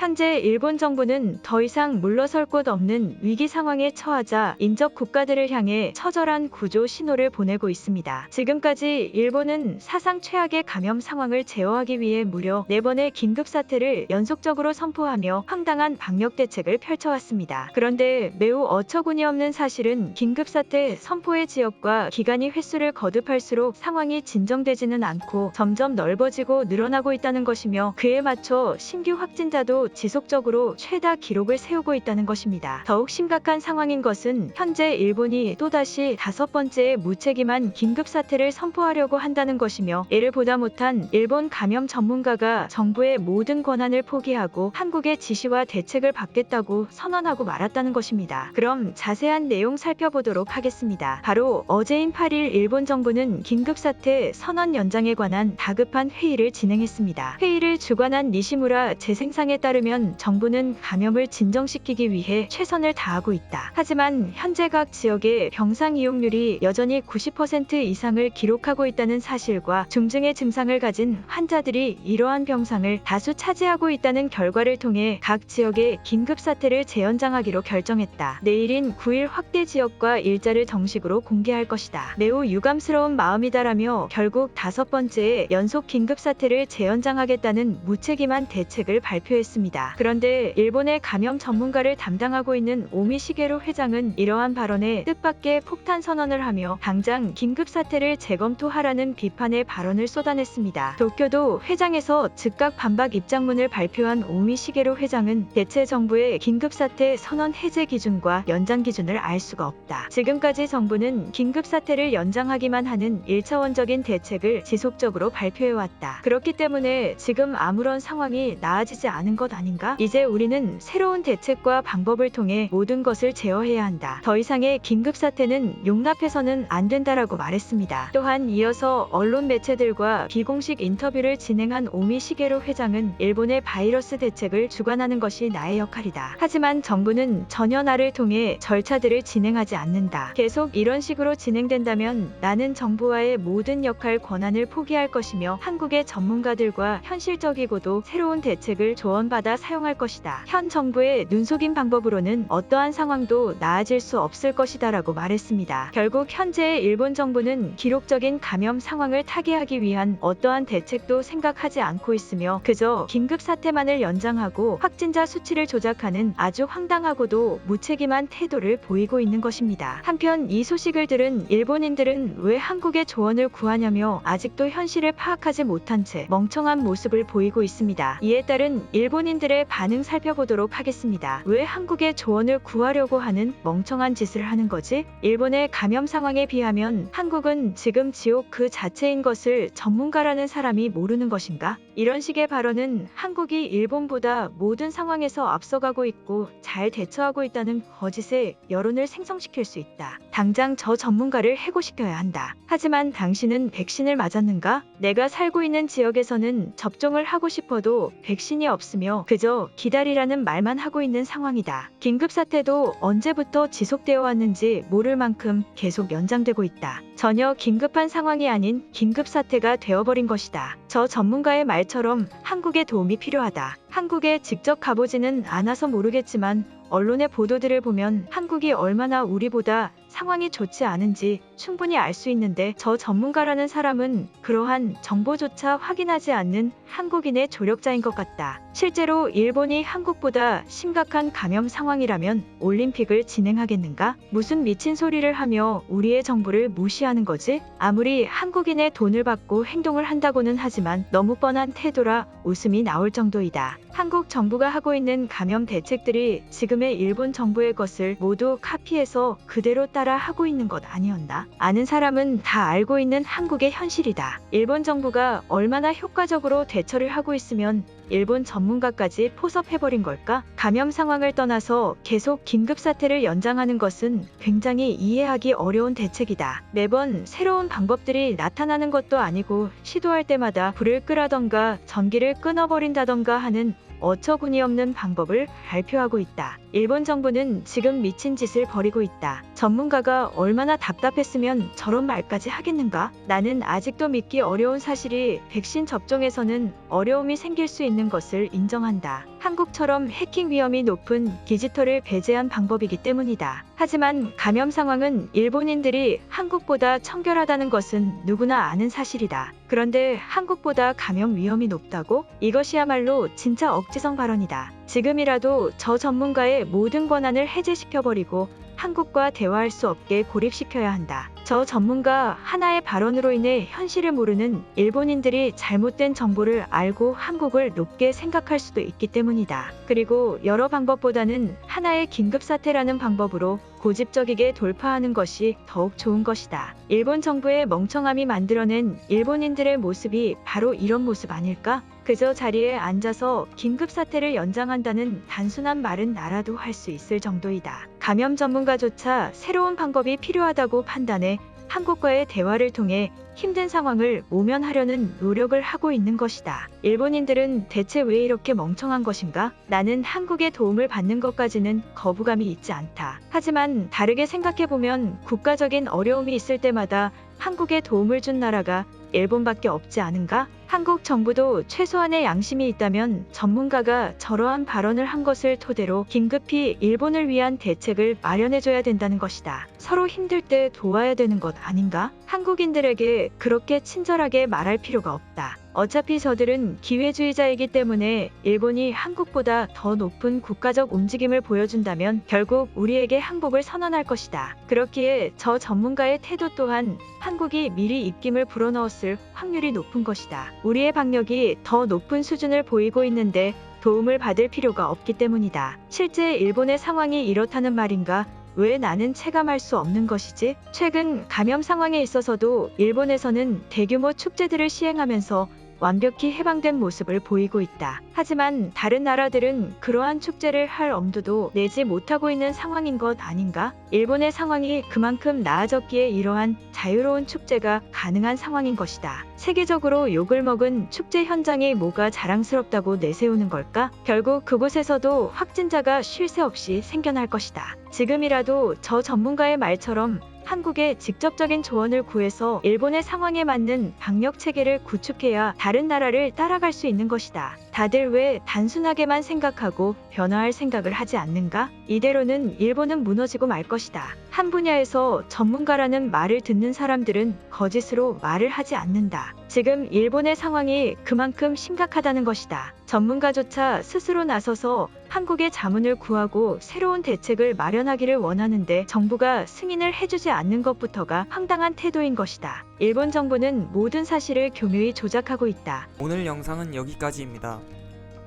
현재 일본 정부는 더 이상 물러설 곳 없는 위기 상황에 처하자 인접 국가들을 향해 처절한 구조 신호를 보내고 있습니다. 지금까지 일본은 사상 최악의 감염 상황을 제어하기 위해 무려 4번의 긴급사태를 연속적으로 선포하며 황당한 방역 대책을 펼쳐왔습니다. 그런데 매우 어처구니없는 사실은 긴급사태 선포의 지역과 기간이 횟수를 거듭할수록 상황이 진정되지는 않고 점점 넓어지고 늘어나고 있다는 것이며, 그에 맞춰 신규 확진자도 지속적으로 최다 기록을 세우고 있다는 것입니다. 더욱 심각한 상황인 것은 현재 일본이 또다시 5번째의 무책임한 긴급사태를 선포하려고 한다는 것이며, 이를 보다 못한 일본 감염 전문가가 정부의 모든 권한을 포기하고 한국의 지시와 대책을 받겠다고 선언하고 말았다는 것입니다. 그럼 자세한 내용 살펴보도록 하겠습니다. 바로 어제인 8일 일본 정부는 긴급사태 선언 연장에 관한 다급한 회의를 진행했습니다. 회의를 주관한 니시무라 재생상에 따르면 정부는 감염을 진정시키기 위해 최선을 다하고 있다. 하지만 현재 각 지역의 병상 이용률이 여전히 90% 이상을 기록하고 있다는 사실과 중증의 증상을 가진 환자들이 이러한 병상을 다수 차지하고 있다는 결과를 통해 각 지역의 긴급사태를 재연장하기로 결정했다. 내일인 9일 확대 지역과 일자를 정식으로 공개할 것이다. 매우 유감스러운 마음이다라며 결국 5번째의 연속 긴급사태를 재연장하겠다는 무책임한 대책을 발표했습니다. 그런데 일본의 감염 전문가를 담당하고 있는 오미 시게루 회장은 이러한 발언에 뜻밖의 폭탄 선언을 하며 당장 긴급사태를 재검토하라는 비판의 발언을 쏟아냈습니다. 도쿄도 회장에서 즉각 반박 입장문을 발표한 오미 시게루 회장은 대체 정부의 긴급사태 선언 해제 기준과 연장 기준을 알 수가 없다. 지금까지 정부는 긴급사태를 연장하기만 하는 1차원적인 대책을 지속적으로 발표해왔다. 그렇기 때문에 지금 아무런 상황이 나아지지 않은 것 아닌가? 이제 우리는 새로운 대책과 방법을 통해 모든 것을 제어해야 한다. 더 이상의 긴급사태는 용납해서는 안 된다라고 말했습니다. 또한 이어서 언론 매체들과 비공식 인터뷰를 진행한 오미 시게루 회장은 일본의 바이러스 대책을 주관하는 것이 나의 역할이다. 하지만 정부는 전혀 나를 통해 절차들을 진행하지 않는다. 계속 이런 식으로 진행된다면 나는 정부와의 모든 역할 권한을 포기할 것이며 한국의 전문가들과 현실적이고도 새로운 대책을 조언받아 사용할 것이다. 현 정부의 눈속임 방법으로는 어떠한 상황도 나아질 수 없을 것이다 라고 말했습니다. 결국 현재의 일본 정부는 기록적인 감염 상황을 타개하기 위한 어떠한 대책도 생각하지 않고 있으며 그저 긴급사태만을 연장하고 확진자 수치를 조작하는 아주 황당하고도 무책임한 태도를 보이고 있는 것입니다. 한편 이 소식을 들은 일본인들은 왜 한국의 조언을 구하냐며 아직도 현실을 파악하지 못한 채 멍청한 모습을 보이고 있습니다. 이에 따른 일본인들의 반응 살펴보도록 하겠습니다. 왜 한국의 조언을 구하려고 하는 멍청한 짓을 하는 거지? 일본의 감염 상황에 비하면 한국은 지금 지옥 그 자체인 것을 전문가라는 사람이 모르는 것인가? 이런 식의 발언은 한국이 일본보다 모든 상황에서 앞서가고 있고 잘 대처하고 있다는 거짓의 여론을 생성시킬 수 있다. 당장 저 전문가를 해고시켜야 한다. 하지만 당신은 백신을 맞았는가? 내가 살고 있는 지역에서는 접종을 하고 싶어도 백신이 없으며 그저 기다리라는 말만 하고 있는 상황이다. 긴급사태도 언제부터 지속되어 왔는지 모를 만큼 계속 연장되고 있다. 전혀 긴급한 상황이 아닌 긴급사태가 되어버린 것이다. 저 전문가의 말처럼 한국의 도움이 필요하다. 한국에 직접 가보지는 않아서 모르겠지만 언론의 보도들을 보면 한국이 얼마나 우리보다 상황이 좋지 않은지 충분히 알 수 있는데 저 전문가라는 사람은 그러한 정보조차 확인하지 않는 한국인의 조력자인 것 같다. 실제로 일본이 한국보다 심각한 감염 상황이라면 올림픽을 진행하겠는가? 무슨 미친 소리를 하며 우리의 정부를 무시하는 거지? 아무리 한국인의 돈을 받고 행동을 한다고는 하지만 너무 뻔한 태도라 웃음이 나올 정도이다. 한국 정부가 하고 있는 감염 대책들이 지금의 일본 정부의 것을 모두 카피해서 그대로 따라 하고 있는 것 아니었나? 아는 사람은 다 알고 있는 한국의 현실이다. 일본 정부가 얼마나 효과적으로 대처를 하고 있으면 일본 전문가까지 포섭해버린 걸까? 감염 상황을 떠나서 계속 긴급사태를 연장하는 것은 굉장히 이해하기 어려운 대책이다. 매번 새로운 방법들이 나타나는 것도 아니고 시도할 때마다 불을 끄라던가 전기를 끊어버린다던가 하는 어처구니없는 방법을 발표하고 있다. 일본 정부는 지금 미친 짓을 벌이고 있다. 전문가가 얼마나 답답했으면 저런 말까지 하겠는가? 나는 아직도 믿기 어려운 사실이 백신 접종에서는 어려움이 생길 수 있는 것을 인정한다. 한국처럼 해킹 위험이 높은 디지털을 배제한 방법이기 때문이다. 하지만 감염 상황은 일본인들이 한국보다 청결하다는 것은 누구나 아는 사실이다. 그런데 한국보다 감염 위험이 높다고? 이것이야말로 진짜 억지성 발언이다. 지금이라도 저 전문가의 모든 권한을 해제시켜버리고 한국과 대화할 수 없게 고립시켜야 한다. 저 전문가 하나의 발언으로 인해 현실을 모르는 일본인들이 잘못된 정보를 알고 한국을 높게 생각할 수도 있기 때문이다. 그리고 여러 방법보다는 하나의 긴급사태라는 방법으로 고집적이게 돌파하는 것이 더욱 좋은 것이다. 일본 정부의 멍청함이 만들어낸 일본인들의 모습이 바로 이런 모습 아닐까? 그저 자리에 앉아서 긴급사태를 연장한다는 단순한 말은 나라도 할 수 있을 정도이다. 감염 전문가조차 새로운 방법이 필요하다고 판단해 한국과의 대화를 통해 힘든 상황을 모면하려는 노력을 하고 있는 것이다. 일본인들은 대체 왜 이렇게 멍청한 것인가? 나는 한국의 도움을 받는 것까지는 거부감이 있지 않다. 하지만 다르게 생각해보면 국가적인 어려움이 있을 때마다 한국에 도움을 준 나라가 일본밖에 없지 않은가? 한국 정부도 최소한의 양심이 있다면 전문가가 저러한 발언을 한 것을 토대로 긴급히 일본을 위한 대책을 마련해줘야 된다는 것이다. 서로 힘들 때 도와야 되는 것 아닌가? 한국인들에게 그렇게 친절하게 말할 필요가 없다. 어차피 저들은 기회주의자이기 때문에 일본이 한국보다 더 높은 국가적 움직임을 보여준다면 결국 우리에게 항복을 선언할 것이다. 그렇기에 저 전문가의 태도 또한 한국이 미리 입김을 불어넣었을 확률이 높은 것이다. 우리의 방역이 더 높은 수준을 보이고 있는데 도움을 받을 필요가 없기 때문이다. 실제 일본의 상황이 이렇다는 말인가? 왜 나는 체감할 수 없는 것이지? 최근 감염 상황에 있어서도 일본에서는 대규모 축제들을 시행하면서 완벽히 해방된 모습을 보이고 있다. 하지만 다른 나라들은 그러한 축제를 할 엄두도 내지 못하고 있는 상황인 것 아닌가? 일본의 상황이 그만큼 나아졌기에 이러한 자유로운 축제가 가능한 상황인 것이다. 세계적으로 욕을 먹은 축제 현장이 뭐가 자랑스럽다고 내세우는 걸까? 결국 그곳에서도 확진자가 쉴 새 없이 생겨날 것이다. 지금이라도 저 전문가의 말처럼 한국에 직접적인 조언을 구해서 일본의 상황에 맞는 방역 체계를 구축해야 다른 나라를 따라갈 수 있는 것이다. 다들 왜 단순하게만 생각하고 변화할 생각을 하지 않는가? 이대로는 일본은 무너지고 말 것이다. 한 분야에서 전문가라는 말을 듣는 사람들은 거짓으로 말을 하지 않는다. 지금 일본의 상황이 그만큼 심각하다는 것이다. 전문가조차 스스로 나서서 한국의 자문을 구하고 새로운 대책을 마련하기를 원하는데 정부가 승인을 해주지 않는 것부터가 황당한 태도인 것이다. 일본 정부는 모든 사실을 교묘히 조작하고 있다. 오늘 영상은 여기까지입니다.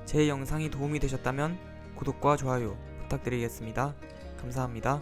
제 영상이 도움이 되셨다면 구독과 좋아요 부탁드리겠습니다. 감사합니다.